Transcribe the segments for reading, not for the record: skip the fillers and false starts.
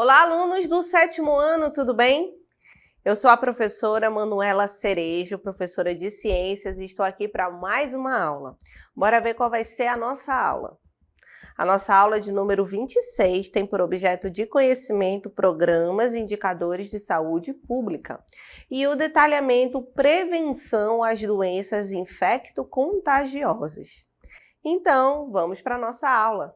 Olá, alunos do 7º ano, tudo bem? Eu sou a professora Manuela Cerejo, professora de Ciências, e estou aqui para mais uma aula. Bora ver qual vai ser a nossa aula. A nossa aula de número 26 tem por objeto de conhecimento programas e indicadores de saúde pública e o detalhamento prevenção às doenças infecto-contagiosas. Então, vamos para a nossa aula.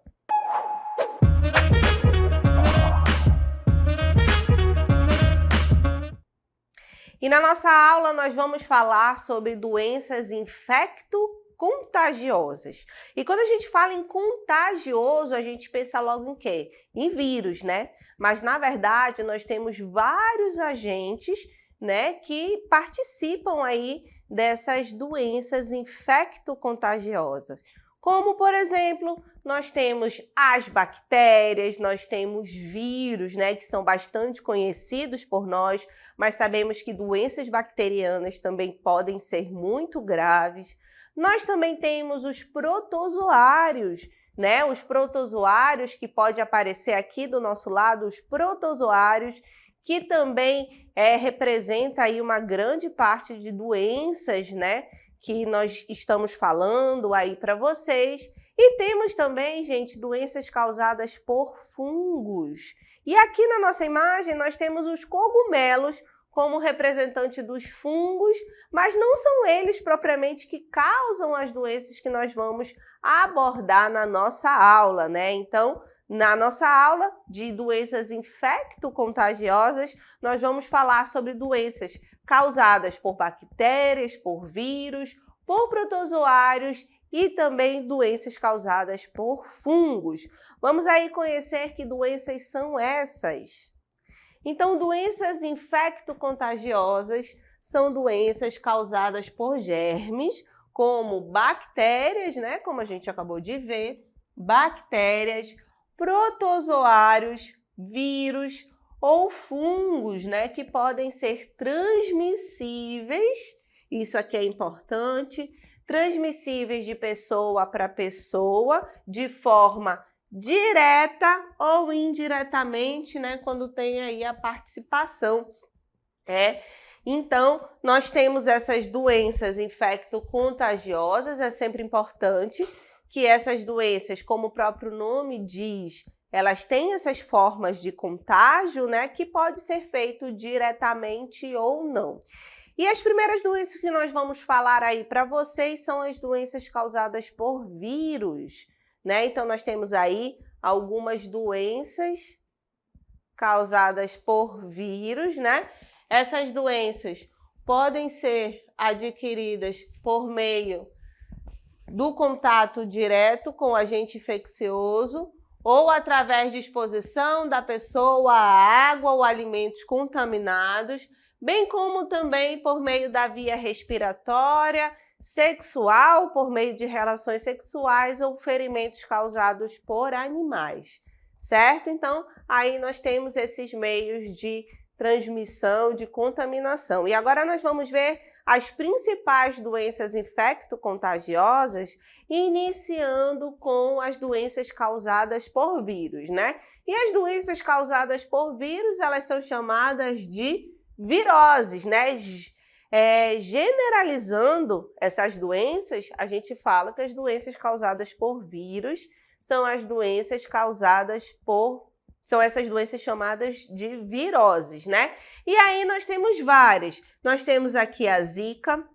E na nossa aula nós vamos falar sobre doenças infecto-contagiosas. E quando a gente fala em contagioso, a gente pensa logo em quê? Em vírus, né? Mas na verdade nós temos vários agentes, né, que participam aí dessas doenças infecto-contagiosas. Como, por exemplo, nós temos as bactérias, nós temos vírus, né, que são bastante conhecidos por nós, mas sabemos que doenças bacterianas também podem ser muito graves. Nós também temos os protozoários, né, os protozoários que pode aparecer aqui do nosso lado, os protozoários, que também representa aí uma grande parte de doenças, né, que nós estamos falando aí para vocês. E temos também, gente, doenças causadas por fungos. E aqui na nossa imagem nós temos os cogumelos como representante dos fungos, mas não são eles propriamente que causam as doenças que nós vamos abordar na nossa aula, né? Então, na nossa aula de doenças infecto-contagiosas, nós vamos falar sobre doenças causadas por bactérias, por vírus, por protozoários e também doenças causadas por fungos. Vamos aí conhecer que doenças são essas. Então, doenças infecto-contagiosas são doenças causadas por germes, como bactérias, né, como a gente acabou de ver, bactérias, protozoários, vírus ou fungos, né, que podem ser transmissíveis, isso aqui é importante, transmissíveis de pessoa para pessoa, de forma direta ou indiretamente, né, quando tem aí a participação. Então, nós temos essas doenças infecto-contagiosas, é sempre importante que essas doenças, como o próprio nome diz, elas têm essas formas de contágio, né, que pode ser feito diretamente ou não. E as primeiras doenças que nós vamos falar aí para vocês são as doenças causadas por vírus, né? Então, nós temos aí algumas doenças causadas por vírus, né? Essas doenças podem ser adquiridas por meio do contato direto com o agente infeccioso, ou através de exposição da pessoa à água ou alimentos contaminados, bem como também por meio da via respiratória, sexual, por meio de relações sexuais ou ferimentos causados por animais, certo? Então, aí nós temos esses meios de transmissão, de contaminação. E agora nós vamos ver as principais doenças infecto-contagiosas, iniciando com as doenças causadas por vírus, né? E as doenças causadas por vírus, elas são chamadas de viroses, né? Generalizando essas doenças, a gente fala que as doenças causadas por vírus são as doenças causadas por... São essas doenças chamadas de viroses, né? E aí nós temos várias. Nós temos aqui a Zika.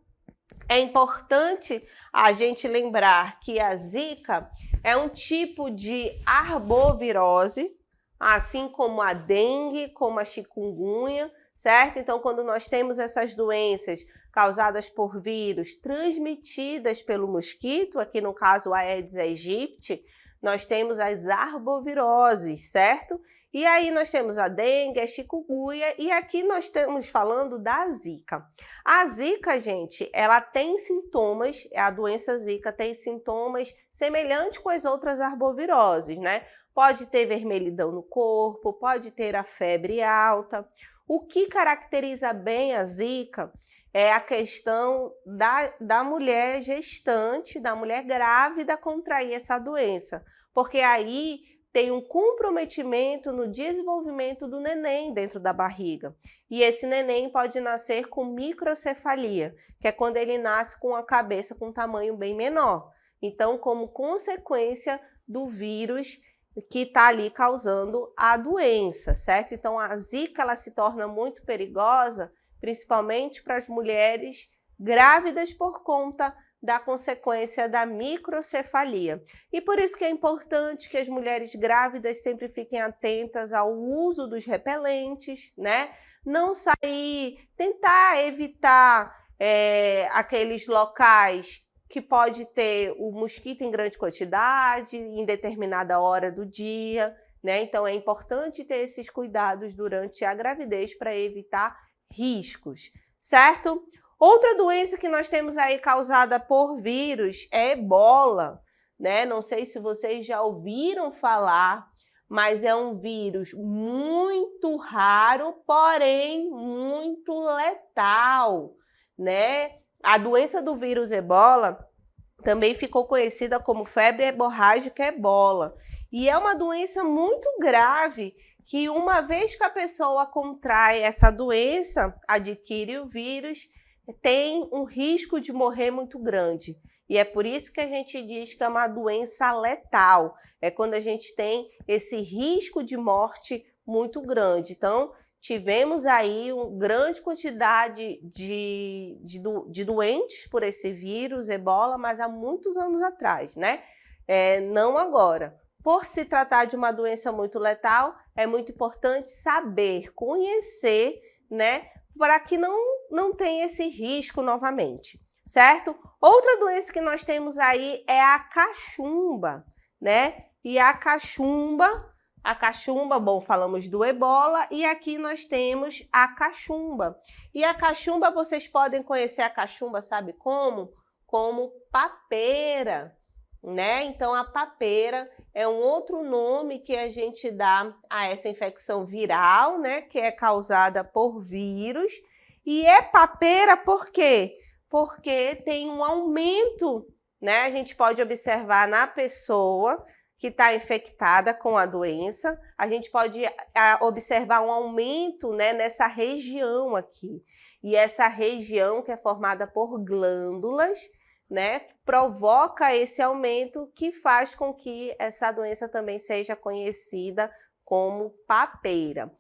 É importante a gente lembrar que a Zika é um tipo de arbovirose, assim como a dengue, como a chikungunya, certo? Então, quando nós temos essas doenças causadas por vírus transmitidas pelo mosquito, aqui no caso a Aedes aegypti, nós temos as arboviroses, certo? E aí nós temos a dengue, a chikungunya e aqui nós estamos falando da Zika. A Zika, gente, ela tem sintomas, a doença Zika tem sintomas semelhantes com as outras arboviroses, né? Pode ter vermelhidão no corpo, pode ter a febre alta. O que caracteriza bem a Zika é a questão da mulher gestante, da mulher grávida contrair essa doença, porque aí tem um comprometimento no desenvolvimento do neném dentro da barriga. E esse neném pode nascer com microcefalia, que é quando ele nasce com a cabeça com um tamanho bem menor. Então, como consequência do vírus que está ali causando a doença, certo? Então, a zika ela se torna muito perigosa, principalmente para as mulheres grávidas por conta da consequência da microcefalia. E por isso que é importante que as mulheres grávidas sempre fiquem atentas ao uso dos repelentes, né? Não sair, tentar evitar aqueles locais que pode ter o mosquito em grande quantidade, em determinada hora do dia, né? Então é importante ter esses cuidados durante a gravidez para evitar riscos, certo? Outra doença que nós temos aí causada por vírus é ebola, né? Não sei se vocês já ouviram falar, mas é um vírus muito raro, porém muito letal, né? A doença do vírus ebola também ficou conhecida como febre hemorrágica ebola. E é uma doença muito grave que uma vez que a pessoa contrai essa doença, adquire o vírus, tem um risco de morrer muito grande. E é por isso que a gente diz que é uma doença letal. É quando a gente tem esse risco de morte muito grande. Então, tivemos aí uma grande quantidade de doentes por esse vírus, ebola, mas há muitos anos atrás, né? Não agora. Por se tratar de uma doença muito letal, é muito importante saber, conhecer, né? Para que não tenha esse risco novamente, certo? Outra doença que nós temos aí é a cachumba, né? E a cachumba, bom, falamos do ebola e aqui nós temos a cachumba. E a cachumba, vocês podem conhecer a cachumba, sabe como? Como papeira, né? Então, a papeira é um outro nome que a gente dá a essa infecção viral, né? Que é causada por vírus. E é papeira por quê? Porque tem um aumento, né? A gente pode observar na pessoa que está infectada com a doença, a gente pode observar um aumento, né, nessa região aqui. E essa região, que é formada por glândulas, né, provoca esse aumento que faz com que essa doença também seja conhecida como papeira.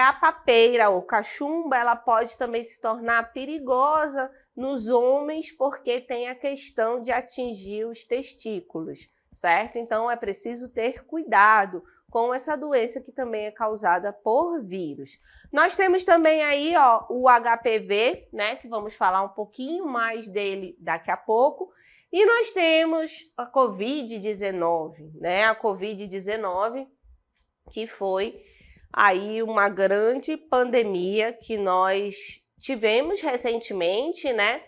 A papeira ou cachumba, ela pode também se tornar perigosa nos homens porque tem a questão de atingir os testículos, certo? Então é preciso ter cuidado com essa doença que também é causada por vírus. Nós temos também aí, ó, o HPV, né, que vamos falar um pouquinho mais dele daqui a pouco. E nós temos a Covid-19, né? A Covid-19, que foi aí uma grande pandemia que nós tivemos recentemente, né?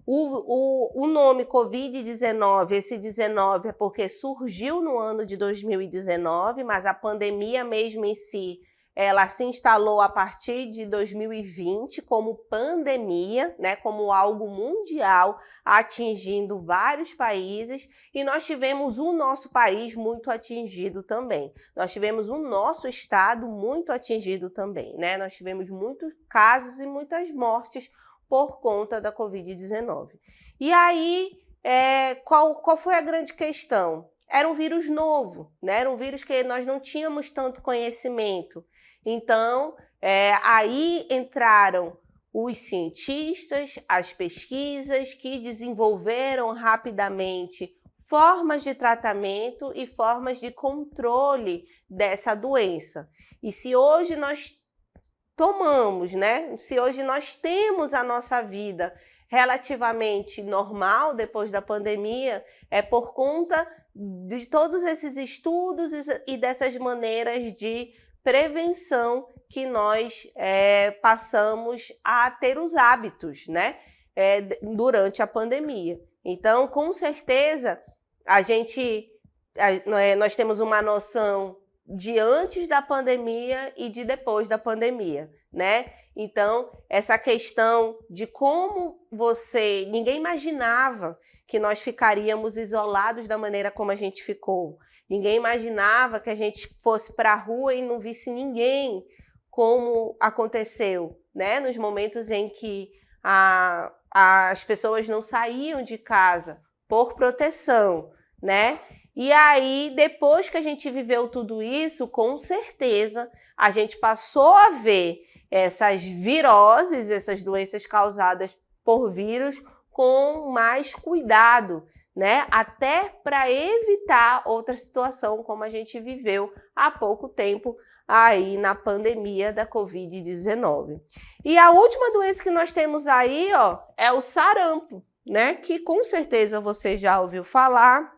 O nome Covid-19, esse 19 é porque surgiu no ano de 2019, mas a pandemia mesmo em si, ela se instalou a partir de 2020 como pandemia, né, como algo mundial, atingindo vários países, e nós tivemos o nosso país muito atingido também. Nós tivemos o nosso estado muito atingido também, né? Nós tivemos muitos casos e muitas mortes por conta da Covid-19. E aí, qual foi a grande questão? Era um vírus novo, né? Era um vírus que nós não tínhamos tanto conhecimento. Então, aí entraram os cientistas, as pesquisas que desenvolveram rapidamente formas de tratamento e formas de controle dessa doença. E se hoje nós tomamos, né? Se hoje nós temos a nossa vida relativamente normal depois da pandemia, é por conta de todos esses estudos e dessas maneiras de prevenção que nós passamos a ter os hábitos, né? Durante a pandemia. Então, com certeza, nós temos uma noção de antes da pandemia e de depois da pandemia, né? Então, essa questão de como ninguém imaginava que nós ficaríamos isolados da maneira como a gente ficou. Ninguém imaginava que a gente fosse para a rua e não visse ninguém, como aconteceu, né? Nos momentos em que as pessoas não saíam de casa por proteção, né? E aí, depois que a gente viveu tudo isso, com certeza, a gente passou a ver essas viroses, essas doenças causadas por vírus, com mais cuidado, né? Até para evitar outra situação como a gente viveu há pouco tempo aí na pandemia da Covid-19. E a última doença que nós temos aí, ó, é o sarampo, né? Que com certeza você já ouviu falar.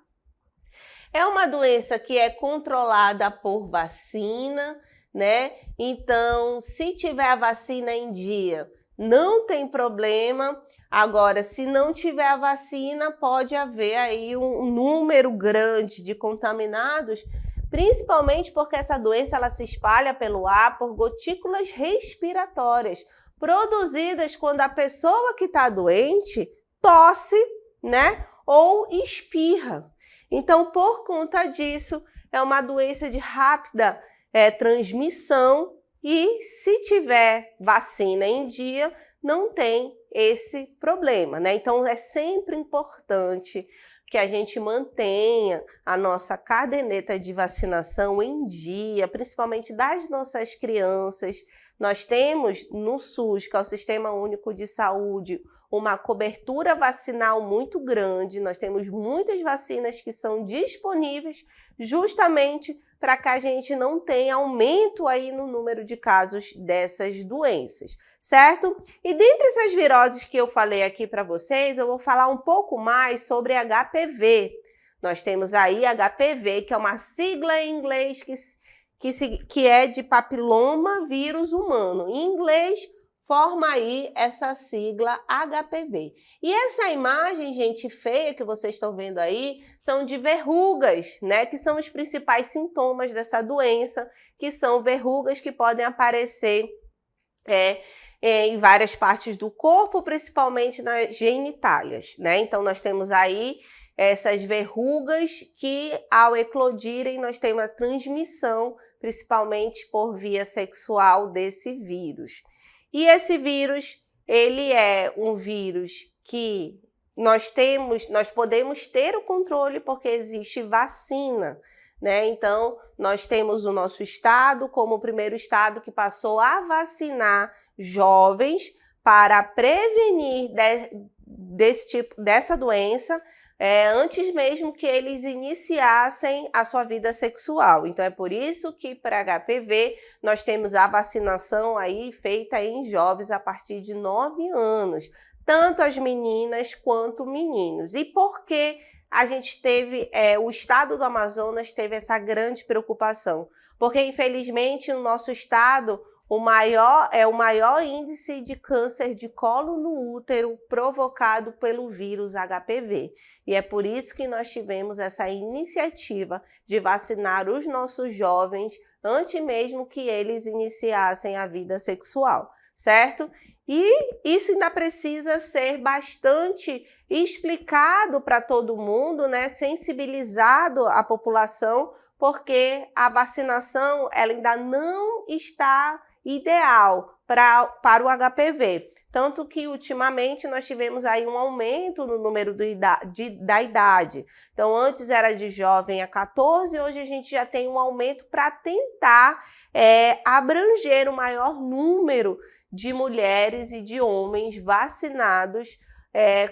É uma doença que é controlada por vacina, né? Então, se tiver a vacina em dia, não tem problema. Agora, se não tiver a vacina, pode haver aí um número grande de contaminados, principalmente porque essa doença ela se espalha pelo ar por gotículas respiratórias, produzidas quando a pessoa que está doente tosse, né? Ou espirra. Então, por conta disso, é uma doença de rápida transmissão e, se tiver vacina em dia, não tem esse problema, né? Então, é sempre importante que a gente mantenha a nossa caderneta de vacinação em dia, principalmente das nossas crianças. Nós temos no SUS, que é o Sistema Único de Saúde, uma cobertura vacinal muito grande. Nós temos muitas vacinas que são disponíveis justamente para que a gente não tenha aumento aí no número de casos dessas doenças, certo? E dentre essas viroses que eu falei aqui para vocês, eu vou falar um pouco mais sobre HPV. Nós temos aí HPV, que é uma sigla em inglês que é de papiloma vírus humano. Em inglês, forma aí essa sigla HPV. E essa imagem, gente, feia que vocês estão vendo aí, são de verrugas, né? Que são os principais sintomas dessa doença, que são verrugas que podem aparecer em várias partes do corpo, principalmente nas genitálias, né? Então, nós temos aí essas verrugas que, ao eclodirem, nós temos a transmissão, principalmente por via sexual, desse vírus. E esse vírus, ele é um vírus que nós podemos ter o controle porque existe vacina, né? Então, nós temos o nosso estado como o primeiro estado que passou a vacinar jovens para prevenir dessa doença, antes mesmo que eles iniciassem a sua vida sexual. Então, é por isso que para HPV nós temos a vacinação aí feita em jovens a partir de 9 anos, tanto as meninas quanto meninos. E por que a gente teve, o estado do Amazonas teve essa grande preocupação? Porque, infelizmente, no nosso estado, o maior índice de câncer de colo no útero provocado pelo vírus HPV. E é por isso que nós tivemos essa iniciativa de vacinar os nossos jovens antes mesmo que eles iniciassem a vida sexual, certo? E isso ainda precisa ser bastante explicado para todo mundo, né? Sensibilizado a população, porque a vacinação ela ainda não está ideal para o HPV. Tanto que, ultimamente, nós tivemos aí um aumento no número da idade. Então, antes era de jovem a 14, hoje a gente já tem um aumento para tentar abranger o maior número de mulheres e de homens vacinados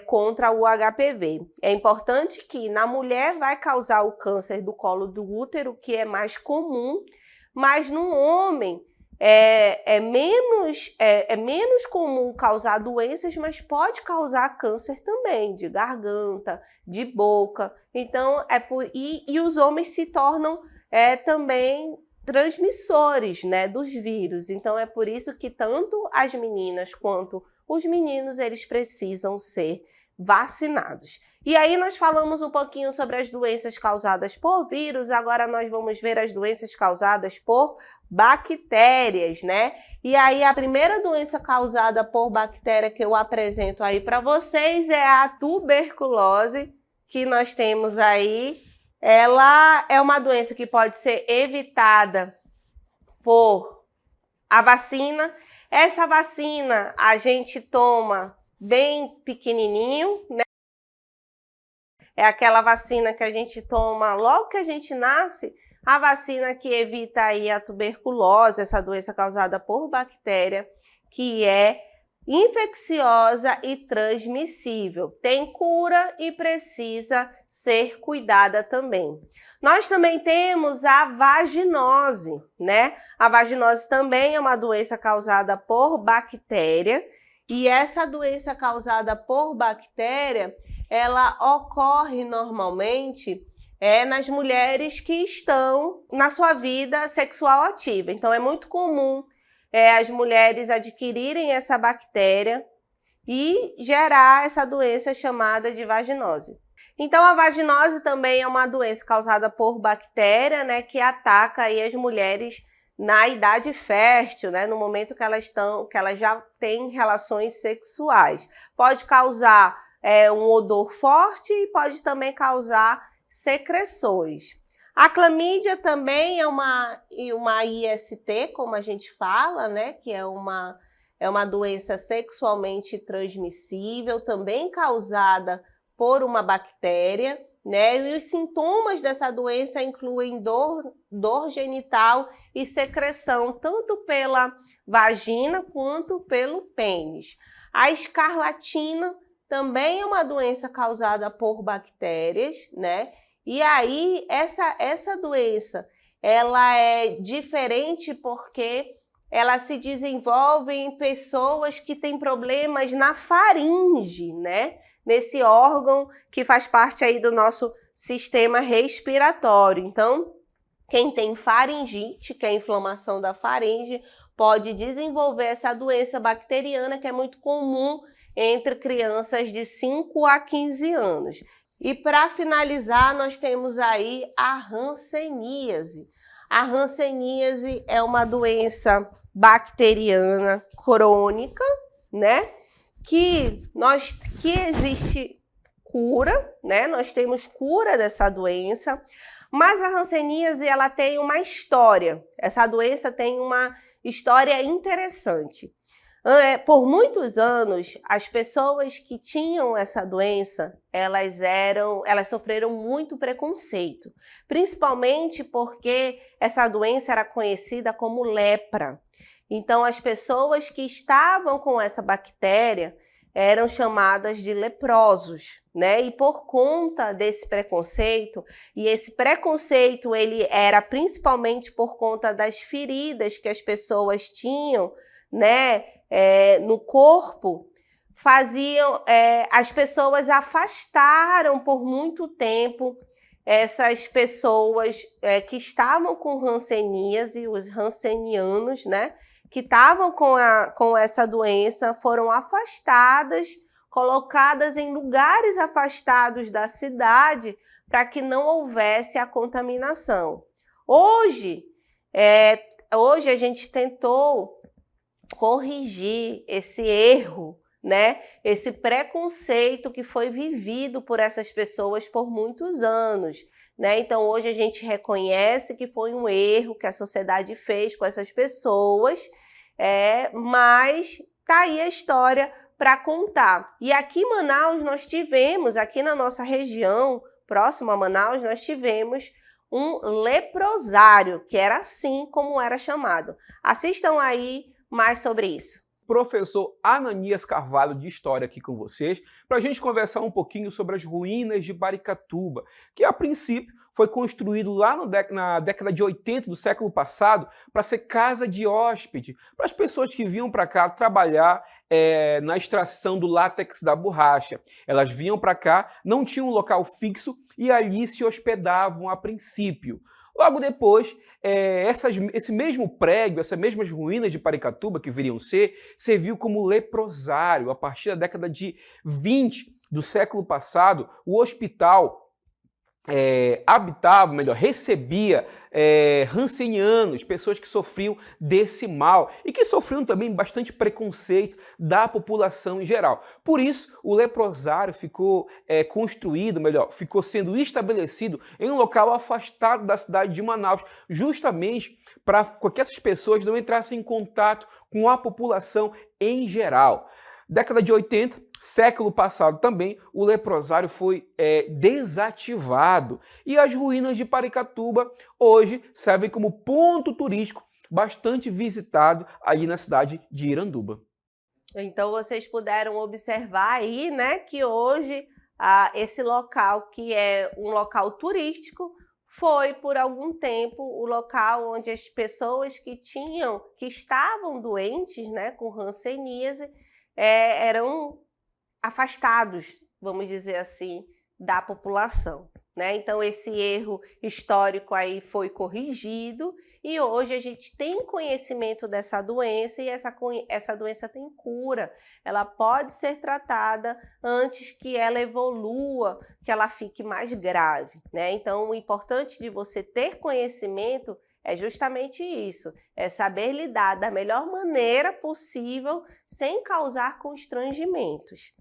contra o HPV. É importante que na mulher vai causar o câncer do colo do útero, que é mais comum, mas no homem é menos comum causar doenças, mas pode causar câncer também, de garganta, de boca. Então, e os homens se tornam também transmissores, né, dos vírus. Então, é por isso que tanto as meninas quanto os meninos, eles precisam ser vacinados. E aí nós falamos um pouquinho sobre as doenças causadas por vírus, agora nós vamos ver as doenças causadas por bactérias, né? E aí a primeira doença causada por bactéria que eu apresento aí para vocês é a tuberculose, que nós temos aí. Ela é uma doença que pode ser evitada por a vacina. Essa vacina a gente toma bem pequenininho, né? É aquela vacina que a gente toma logo que a gente nasce, a vacina que evita aí a tuberculose, essa doença causada por bactéria, que é infecciosa e transmissível. Tem cura e precisa ser cuidada também. Nós também temos a vaginose, né? A vaginose também é uma doença causada por bactéria, e essa doença causada por bactéria, ela ocorre normalmente nas mulheres que estão na sua vida sexual ativa. Então, é muito comum as mulheres adquirirem essa bactéria e gerar essa doença chamada de vaginose. Então, a vaginose também é uma doença causada por bactéria, né, que ataca aí as mulheres na idade fértil, né, no momento que elas já têm relações sexuais. Pode causar um odor forte e pode também causar secreções. A clamídia também é uma IST, como a gente fala, né? Que é uma doença sexualmente transmissível, também causada por uma bactéria, né? E os sintomas dessa doença incluem dor genital e secreção, tanto pela vagina quanto pelo pênis. A escarlatina também é uma doença causada por bactérias, né? E aí, essa doença, ela é diferente porque ela se desenvolve em pessoas que têm problemas na faringe, né? Nesse órgão que faz parte aí do nosso sistema respiratório. Então, quem tem faringite, que é a inflamação da faringe, pode desenvolver essa doença bacteriana, que é muito comum entre crianças de 5 a 15 anos. E para finalizar, nós temos aí a hanseníase. A hanseníase é uma doença bacteriana crônica, né? Que existe cura, né? Nós temos cura dessa doença, mas a hanseníase ela tem uma história. Essa doença tem uma história interessante. Por muitos anos, as pessoas que tinham essa doença, elas sofreram muito preconceito, principalmente porque essa doença era conhecida como lepra. Então, as pessoas que estavam com essa bactéria eram chamadas de leprosos, né? E por conta desse preconceito, e esse preconceito ele era principalmente por conta das feridas que as pessoas tinham, né? No corpo, as pessoas afastaram por muito tempo essas pessoas que estavam com hanseníase, os hansenianos, né, que estavam com essa doença, foram afastadas, colocadas em lugares afastados da cidade para que não houvesse a contaminação. Hoje a gente tentou corrigir esse erro, né? Esse preconceito que foi vivido por essas pessoas por muitos anos, né? Então, hoje a gente reconhece que foi um erro que a sociedade fez com essas pessoas, mas tá aí a história para contar. E aqui em Manaus nós tivemos, aqui na nossa região, próximo a Manaus, nós tivemos um leprosário, que era assim como era chamado. Assistam aí mais sobre isso. Professor Ananias Carvalho de História aqui com vocês, para a gente conversar um pouquinho sobre as ruínas de Baricatuba, que a princípio foi construído lá na década de 80 do século passado para ser casa de hóspede, para as pessoas que vinham para cá trabalhar na extração do látex da borracha. Elas vinham para cá, não tinham um local fixo e ali se hospedavam a princípio. Logo depois, esse mesmo prédio, essas mesmas ruínas de Paracatuba, que viriam ser, serviu como leprosário. A partir da década de 20 do século passado, o hospital habitava, melhor, recebia rancenianos, pessoas que sofriam desse mal e que sofriam também bastante preconceito da população em geral. Por isso, o leprosário ficou construído, melhor, ficou sendo estabelecido em um local afastado da cidade de Manaus, justamente para que essas pessoas não entrassem em contato com a população em geral. Década de 80, século passado também, o leprosário foi desativado e as ruínas de Paracatuba hoje servem como ponto turístico bastante visitado aí na cidade de Iranduba. Então vocês puderam observar aí, né, que hoje esse local, que é um local turístico, foi por algum tempo o local onde as pessoas que estavam doentes, né, com hanseníase, eram afastados, vamos dizer assim, da população, né? Então esse erro histórico aí foi corrigido e hoje a gente tem conhecimento dessa doença e essa doença tem cura. Ela pode ser tratada antes que ela evolua, que ela fique mais grave, né? Então o importante de você ter conhecimento é justamente isso, é saber lidar da melhor maneira possível sem causar constrangimentos.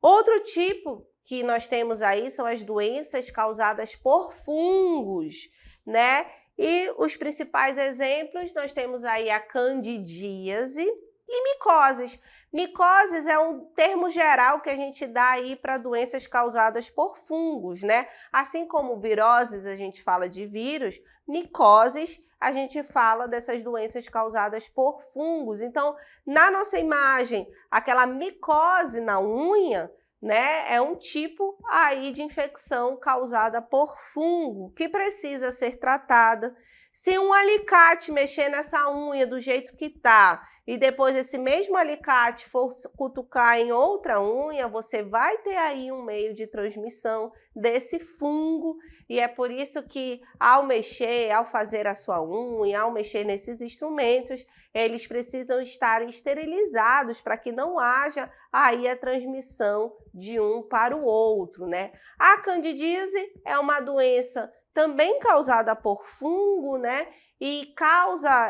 Outro tipo que nós temos aí são as doenças causadas por fungos, né? E os principais exemplos, nós temos aí a candidíase e micoses. Micoses é um termo geral que a gente dá aí para doenças causadas por fungos, né? Assim como viroses a gente fala de vírus, micoses a gente fala dessas doenças causadas por fungos. Então, na nossa imagem, aquela micose na unha, né, é um tipo aí de infecção causada por fungo que precisa ser tratada. Se um alicate mexer nessa unha do jeito que tá e depois esse mesmo alicate for cutucar em outra unha, você vai ter aí um meio de transmissão desse fungo. E é por isso que ao mexer, ao fazer a sua unha, ao mexer nesses instrumentos, eles precisam estar esterilizados para que não haja aí a transmissão de um para o outro, né? A candidíase é uma doença também causada por fungo, né? E causa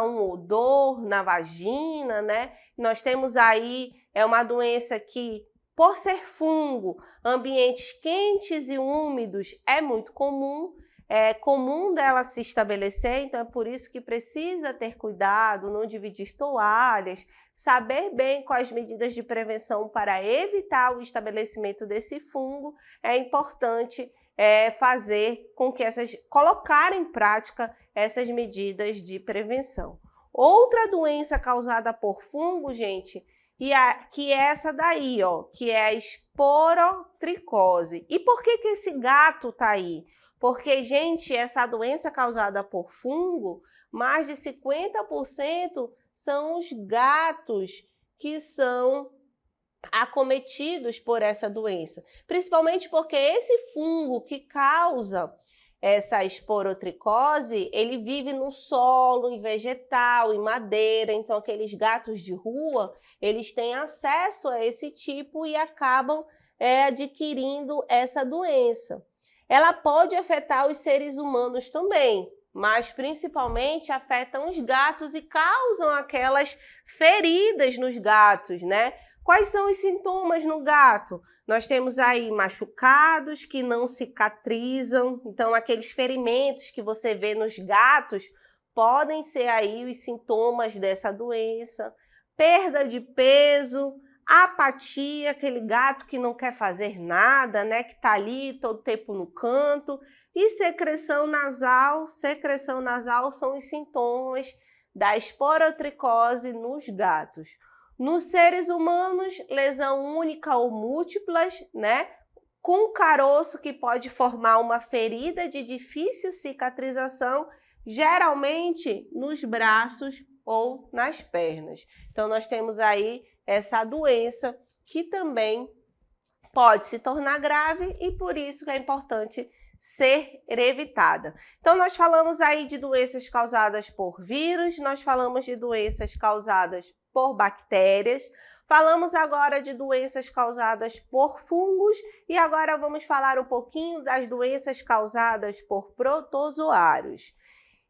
um odor na vagina, né? Nós temos aí, uma doença que, por ser fungo, ambientes quentes e úmidos é muito comum. É comum dela se estabelecer, então é por isso que precisa ter cuidado, não dividir toalhas, saber bem quais medidas de prevenção para evitar o estabelecimento desse fungo. É importante fazer com que colocar em prática essas medidas de prevenção. Outra doença causada por fungo, gente, que é essa daí, ó, que é a esporotricose. E por que esse gato tá aí? Porque, gente, essa doença causada por fungo, mais de 50% são os gatos que são acometidos por essa doença. Principalmente porque esse fungo que causa essa esporotricose, ele vive no solo, em vegetal, em madeira. Então, aqueles gatos de rua, eles têm acesso a esse tipo e acabam adquirindo essa doença. Ela pode afetar os seres humanos também, mas principalmente afetam os gatos e causam aquelas feridas nos gatos, né? Quais são os sintomas no gato? Nós temos aí machucados que não cicatrizam, então aqueles ferimentos que você vê nos gatos podem ser aí os sintomas dessa doença. Perda de peso, apatia, aquele gato que não quer fazer nada, né, que tá ali todo tempo no canto, e secreção nasal são os sintomas da esporotricose nos gatos. Nos seres humanos, lesão única ou múltiplas, né, com caroço que pode formar uma ferida de difícil cicatrização, geralmente nos braços ou nas pernas. Então nós temos aí essa doença que também pode se tornar grave e por isso que é importante ser evitada. Então, nós falamos aí de doenças causadas por vírus, nós falamos de doenças causadas por bactérias, falamos agora de doenças causadas por fungos e agora vamos falar um pouquinho das doenças causadas por protozoários.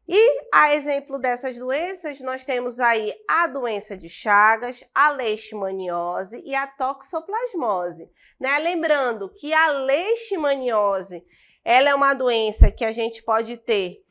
E, a exemplo dessas doenças, nós temos aí a doença de Chagas, a leishmaniose e a toxoplasmose, né? Lembrando que a leishmaniose, ela é uma doença que a gente pode ter,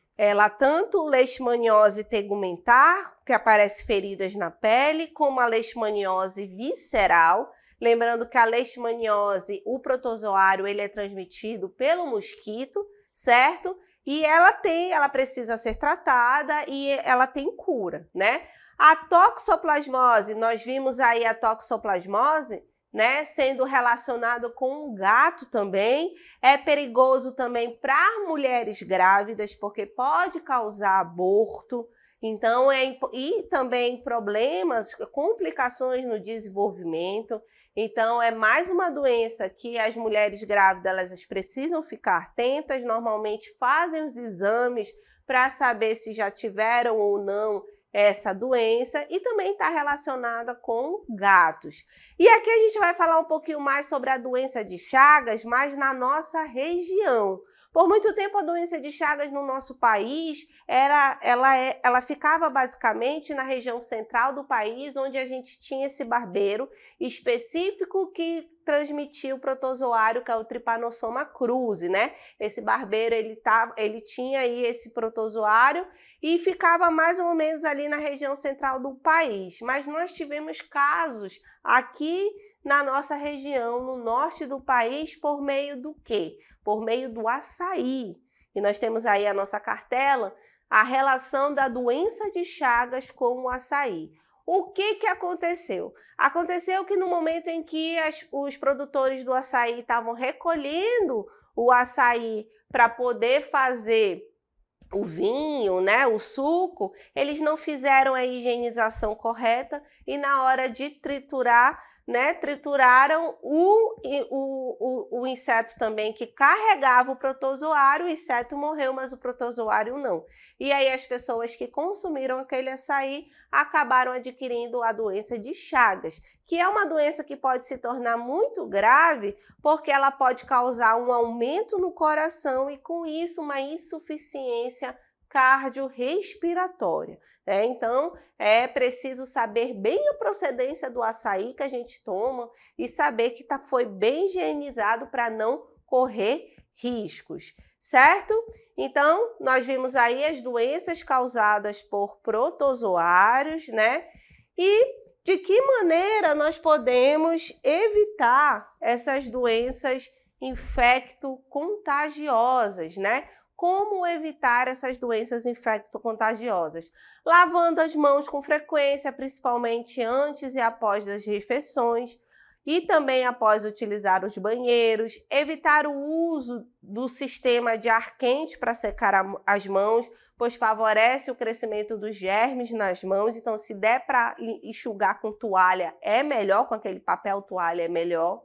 tanto leishmaniose tegumentar, que aparece feridas na pele, como a leishmaniose visceral. Lembrando que a leishmaniose, o protozoário, ele é transmitido pelo mosquito, certo? E ela precisa ser tratada e ela tem cura, né? A toxoplasmose, nós vimos aí a toxoplasmose, né, sendo relacionado com o gato também. É perigoso também para mulheres grávidas, porque pode causar aborto. Então, e também problemas, complicações no desenvolvimento. Então, é mais uma doença que as mulheres grávidas elas precisam ficar atentas, normalmente fazem os exames para saber se já tiveram ou não essa doença e também está relacionada com gatos. E aqui a gente vai falar um pouquinho mais sobre a doença de Chagas, mas na nossa região. Por muito tempo, a doença de Chagas no nosso país, ela ficava basicamente na região central do país, onde a gente tinha esse barbeiro específico que transmitia o protozoário, que é o Trypanosoma cruzi, né? Esse barbeiro, ele tinha aí esse protozoário e ficava mais ou menos ali na região central do país. Mas nós tivemos casos aqui na nossa região, no norte do país, por meio do quê? Por meio do açaí. E nós temos aí a nossa cartela, a relação da doença de Chagas com o açaí. O que aconteceu? Aconteceu que no momento em que os produtores do açaí estavam recolhendo o açaí para poder fazer o vinho, né, o suco, eles não fizeram a higienização correta e na hora de triturar, né, trituraram o inseto também que carregava o protozoário. O inseto morreu, mas o protozoário não. E aí as pessoas que consumiram aquele açaí acabaram adquirindo a doença de Chagas, que é uma doença que pode se tornar muito grave porque ela pode causar um aumento no coração e com isso uma insuficiência cardiorrespiratória. Então, é preciso saber bem a procedência do açaí que a gente toma e saber que foi bem higienizado para não correr riscos, certo? Então, nós vimos aí as doenças causadas por protozoários, né? E de que maneira nós podemos evitar essas doenças infecto-contagiosas, né? Como evitar essas doenças infecto-contagiosas? Lavando as mãos com frequência, principalmente antes e após as refeições, e também após utilizar os banheiros, evitar o uso do sistema de ar quente para secar as mãos, pois favorece o crescimento dos germes nas mãos. Então, se der para enxugar com toalha, é melhor, com aquele papel toalha é melhor.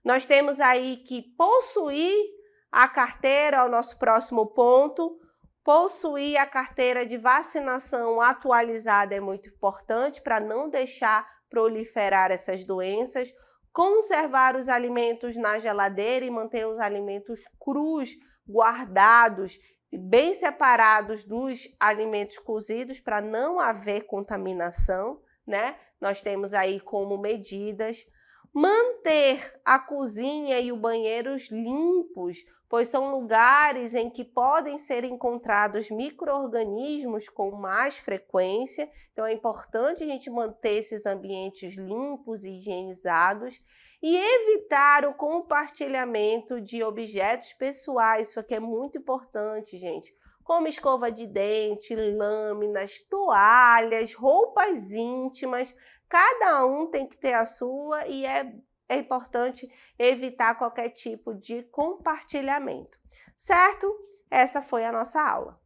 Nós temos aí que possuir a carteira, o nosso próximo ponto. Possuir a carteira de vacinação atualizada é muito importante para não deixar proliferar essas doenças. Conservar os alimentos na geladeira e manter os alimentos crus, guardados, bem separados dos alimentos cozidos para não haver contaminação, né? Nós temos aí como medidas. Manter a cozinha e o banheiro limpos, pois são lugares em que podem ser encontrados micro-organismos com mais frequência. Então, é importante a gente manter esses ambientes limpos e higienizados e evitar o compartilhamento de objetos pessoais. Isso aqui é muito importante, gente. Como escova de dente, lâminas, toalhas, roupas íntimas. Cada um tem que ter a sua e é importante evitar qualquer tipo de compartilhamento, certo? Essa foi a nossa aula.